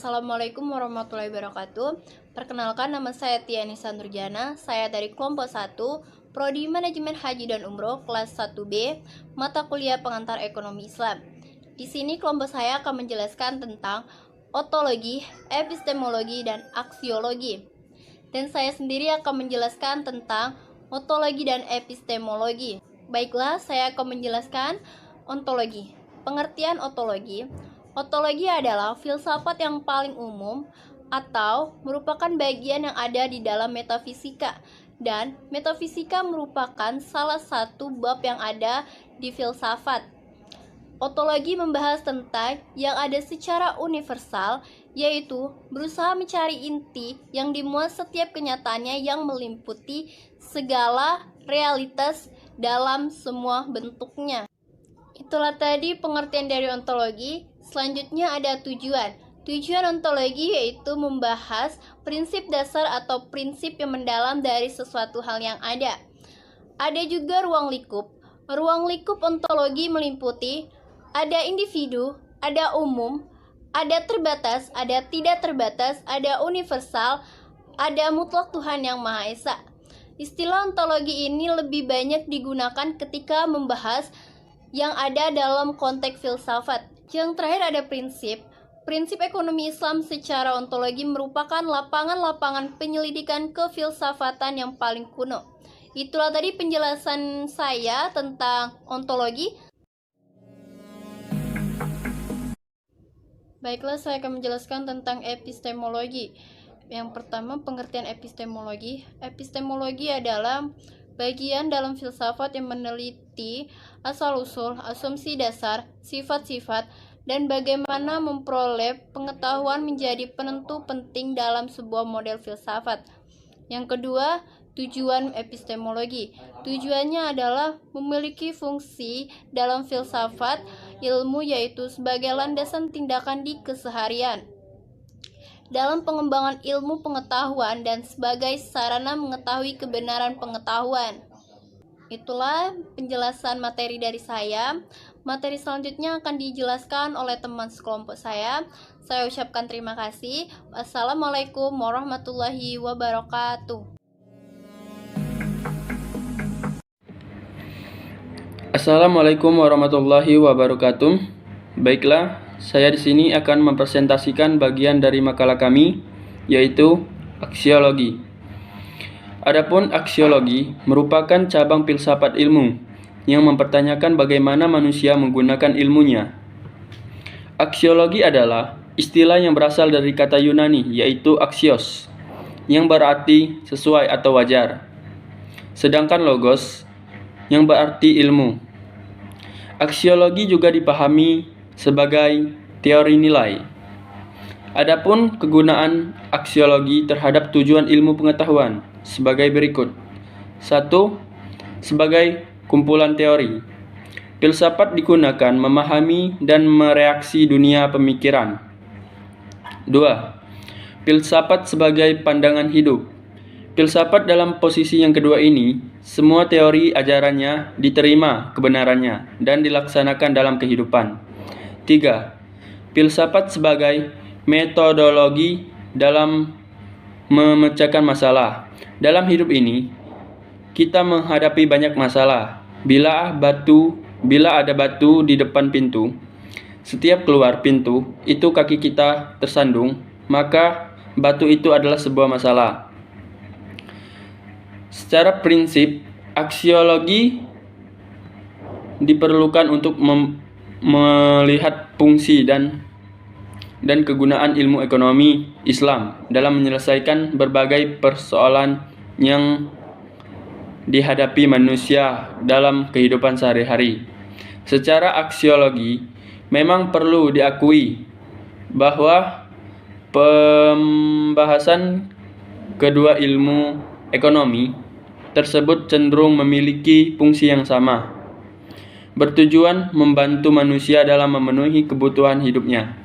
Assalamualaikum warahmatullahi wabarakatuh. Perkenalkan, nama saya Tia Nisa Nurjana. Saya dari kelompok 1, Prodi Manajemen Haji dan Umroh kelas 1B, mata kuliah pengantar ekonomi Islam. Di sini kelompok saya akan menjelaskan tentang ontologi, epistemologi, dan aksiologi. Dan saya sendiri akan menjelaskan tentang ontologi dan epistemologi. Baiklah, saya akan menjelaskan ontologi. Pengertian ontologi. Ontologi adalah filsafat yang paling umum atau merupakan bagian yang ada di dalam metafisika, dan metafisika merupakan salah satu bab yang ada di filsafat. Ontologi membahas tentang yang ada secara universal, yaitu berusaha mencari inti yang dimuat setiap kenyataannya yang meliputi segala realitas dalam semua bentuknya. Itulah tadi pengertian dari ontologi. Selanjutnya ada tujuan. Tujuan ontologi yaitu membahas prinsip dasar atau prinsip yang mendalam dari sesuatu hal yang ada. Ada juga ruang lingkup. Ruang lingkup ontologi meliputi ada individu, ada umum, ada terbatas, ada tidak terbatas, ada universal, ada mutlak Tuhan yang Maha Esa. Istilah ontologi ini lebih banyak digunakan ketika membahas yang ada dalam konteks filsafat. Yang terakhir ada prinsip. Prinsip ekonomi Islam secara ontologi merupakan lapangan-lapangan penyelidikan kefilsafatan yang paling kuno. Itulah tadi penjelasan saya tentang ontologi. Baiklah, saya akan menjelaskan tentang epistemologi. Yang pertama, pengertian epistemologi. Epistemologi adalah bagian dalam filsafat yang meneliti asal-usul, asumsi dasar, sifat-sifat, dan bagaimana memperoleh pengetahuan menjadi penentu penting dalam sebuah model filsafat. Yang kedua, tujuan epistemologi. Tujuannya adalah memiliki fungsi dalam filsafat ilmu, yaitu sebagai landasan tindakan di keseharian dalam pengembangan ilmu pengetahuan dan sebagai sarana mengetahui kebenaran pengetahuan. Itulah penjelasan materi dari saya. Materi selanjutnya akan dijelaskan oleh teman sekelompok saya. Saya ucapkan terima kasih. Wassalamualaikum warahmatullahi wabarakatuh. Assalamualaikum warahmatullahi wabarakatuh. Baiklah, saya di sini akan mempresentasikan bagian dari makalah kami, yaitu aksiologi. Adapun aksiologi merupakan cabang filsafat ilmu yang mempertanyakan bagaimana manusia menggunakan ilmunya. Aksiologi adalah istilah yang berasal dari kata Yunani, yaitu axios, yang berarti sesuai atau wajar, sedangkan logos yang berarti ilmu. Aksiologi juga dipahami sebagai teori nilai. Adapun kegunaan aksiologi terhadap tujuan ilmu pengetahuan sebagai berikut. 1. Sebagai kumpulan teori. Filsafat digunakan memahami dan mereaksi dunia pemikiran. 2. Filsafat sebagai pandangan hidup. Filsafat dalam posisi yang kedua ini, semua teori ajarannya diterima kebenarannya dan dilaksanakan dalam kehidupan. 3. Filsafat sebagai metodologi dalam memecahkan masalah. Dalam hidup ini, kita menghadapi banyak masalah. Bila ada batu di depan pintu, setiap keluar pintu, itu kaki kita tersandung, maka batu itu adalah sebuah masalah. Secara prinsip, aksiologi diperlukan untuk melihat fungsi dan kegunaan ilmu ekonomi Islam dalam menyelesaikan berbagai persoalan yang dihadapi manusia dalam kehidupan sehari-hari. Secara aksiologi, memang perlu diakui bahwa pembahasan kedua ilmu ekonomi tersebut cenderung memiliki fungsi yang sama, bertujuan membantu manusia dalam memenuhi kebutuhan hidupnya.